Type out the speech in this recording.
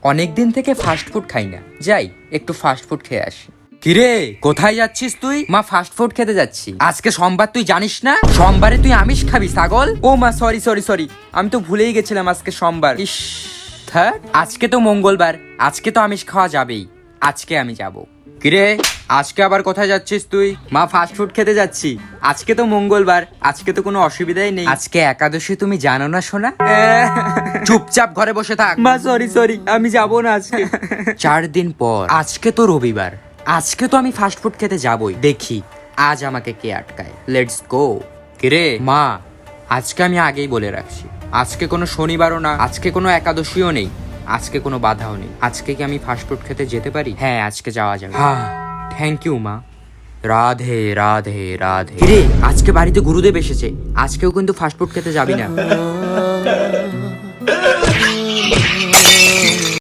অনেকদিন থেকে fast food খাই না, যাই একটু ফাস্ট ফুড খেয়ে আসি। কিরে কোথায় যাচ্ছিস তুই? মা ফাস্ট ফুড খেতে যাচ্ছি। আজকে সোমবার, তুই জানিস না সোমবারে তুই আমিষ খাবি ছাগল। ও মা সরি সরি সরি, আমি তো ভুলেই গেছিলাম আজকে সোমবার। ইস হ্যাঁ, আজকে তো মঙ্গলবার, আজকে তো আমিষ খাওয়া যাবেই। আজকে আমি যাব। কিরে আজকে আবার কোথায় যাচ্ছিস তুই? মা ফাস্ট ফুড খেতে যাচ্ছি। আজকে তো মঙ্গলবার, আজকে তো কোনো অসুবিধাই নেই। আজকে একাদশী, তুমি জানো না সোনা? চুপচাপ ঘরে বসে থাক। মা সরি সরি, আমি যাব না আজকে। 4 দিন পর আজকে তো রবিবার, আজকে তো আমি ফাস্ট ফুড খেতে যাবই। দেখি আজ আমাকে কে আটকায়। Let's go. কিরে মা, আজকে আমি আগেই বলে রাখছি, আজকে কোনো শনিবারও না, আজকে কোনো একাদশীও নেই, আজকে কোনো বাধাও নেই। আজকে কি আমি ফাস্ট ফুড খেতে যেতে পারি? হ্যাঁ আজকে যাওয়া যাবে। হ্যাঁ থ্যাংক ইউ মা। রাধে রাধে রাধে। কিরে আজকে বাড়িতে গুরুদেব এসেছে, আজকেও কিন্তু ফাস্ট ফুড খেতে যাবি না?